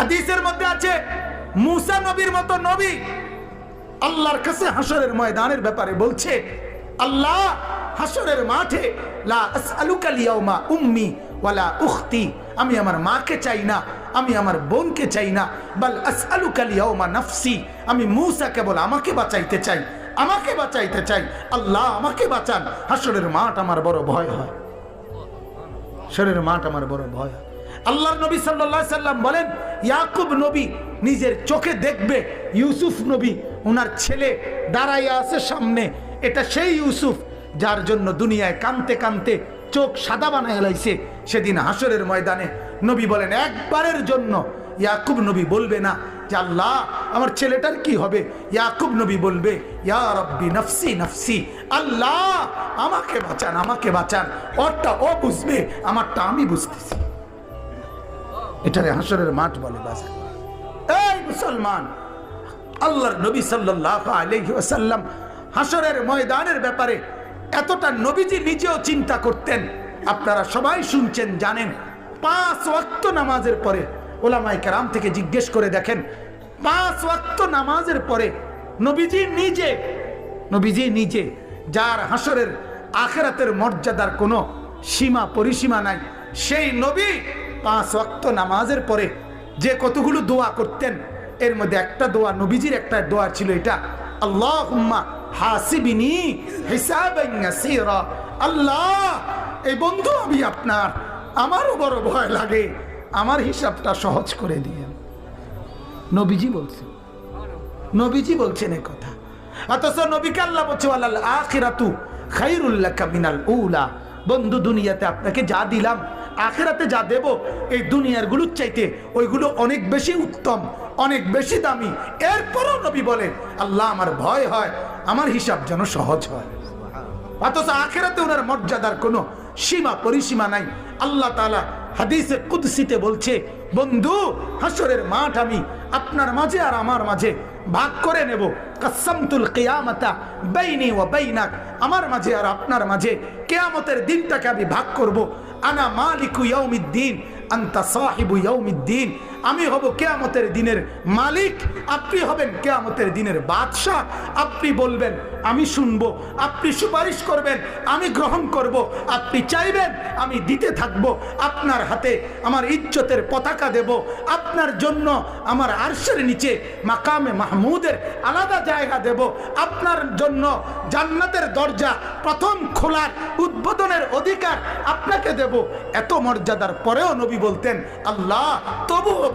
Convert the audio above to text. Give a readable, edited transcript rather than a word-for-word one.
হাদিসের মধ্যে আছে মুসা নবীর মতো নবী আল্লাহর কাছে হাসরের ময়দানের ব্যাপারে বলছে, আল্লাহ হাসরের মাঠে লা আসআলুকাল ইয়াউমা উম্মি ওয়ালা উখতি, আমি আমার মাকে চাই না, আমি আমার বোনকে চাই না, বাল আসআলুকাল ইয়াউমা নাফসি, আমি মুসা কেবল আমাকে বাঁচাইতে চাই, আমাকে বাঁচাইতে চাই। আল্লাহ আমাকে বাঁচান, হাসরের মাঠ আমার বড় ভয় হয়, হাসরের মাঠ আমার বড় ভয় হয়। আল্লাহর নবী সাল্লাল্লাহু আলাইহি সাল্লাম বলেন, ইয়াকুব নবী নিজের চোখে দেখবে ইউসুফ নবী ওনার ছেলে দাঁড়াইয়া আছে সামনে, এটা সেই ইউসুফ যার জন্য দুনিয়ায় কানতে কানতে চোখ সাদা বানায় লাইছে। সেদিন হাসরের ময়দানে নবী বলেন, একবারের জন্য ইয়াকুব নবী বলবে না যে আল্লাহ আমার ছেলেটার কি হবে, ইয়াকুব নবী বলবে, ইয়া রব্বি নফসি নফসি, আল্লাহ আমাকে বাঁচান, আমাকে বাঁচান। ওরটা ও বুঝবে, আমারটা আমি বুঝতেছি। এটারে হাসরের মাঠ বলে। বাজার এই মুসলমান, আল্লাহর নবী সাল্লাল্লাহু আলাইহি ওয়াসাল্লাম হাসরের ময়দানের ব্যাপারে এতটা নবীজি নিজেও চিন্তা করতেন। আপনারা সবাই শুনছেন, জানেন, 5 ওয়াক্ত নামাজের পরে ওলামায়ে কেরাম থেকে জিজ্ঞেস করে দেখেন, 5 ওয়াক্ত নামাজের পরে নবীজি নিজে যার হাসরের আখিরাতের মর্যাদার কোনো সীমা পরিসীমা নাই, সেই নবী 5 ওয়াক্ত নামাজের পরে যে কতগুলো দোয়া করতেন, এর মধ্যে একটা দোয়া, নবীজির একটা দোয়া ছিল এটা, আল্লাহুম্মা হাসিবিনি হিসাবান ইয়াসীরা, আল্লাহ এই বন্ধু আমি আপনার, আমারও বড় ভয় লাগে, আমার হিসাবটা সহজ করে দিয়েন। নবীজি বলছেন এই কথা। অথচ নবীকে আল্লাহ বলছে, ওয়ালাল আখিরাতু খায়রুল লাকা মিনাল উলা, বন্ধু দুনিয়াতে আপনাকে যা দিলাম, আখিরাতে যা দেব, এই দুনিয়ার গুলোর চাইতে ওইগুলো অনেক বেশি উত্তম, অনেক বেশি দামি। এরপরও নবী বলে, আল্লাহ আমার ভয় হয় আমার হিসাব যেন সহজ হয়। অথচ আখিরাতে ওনার মর্যাদার কোনো সীমা পরিসীমা নাই। আল্লাহ তাআলা হাদিসে কুদসিতে বলছে, বন্ধু হাসরের মাঠ আমি আপনার মাঝে আর আমার মাঝে ভাগ করে নেব, কাসামতুল কিয়ামাতা বাইনি ওয়া বাইনাক, আমার মাঝে আর আপনার মাঝে কিয়ামতের দিনটাকে আমি ভাগ করব। আনা মালিকু ইয়াউমিদ্দিন আনতা সাহিবু ইয়াউমিদ্দিন, আমি হব কিয়ামতের দিনের মালিক, আপনি হবেন কিয়ামতের দিনের বাদশা। আপনি বলবেন আমি শুনবো, আপনি সুপারিশ করবেন আমি গ্রহণ করব, আপনি চাইবেন আমি দিতে থাকব। আপনার হাতে আমার ইজ্জতের পতাকা দেব, আপনার জন্য আমার আরশের নিচে মাকামে মাহমুদের আলাদা জায়গা দেব, আপনার জন্য জান্নাতের দরজা প্রথম খোলার উদ্বোধনের অধিকার আপনাকে দেব। এত মর্যাদার পরেও নবী বলতেন, আল্লাহ তবুও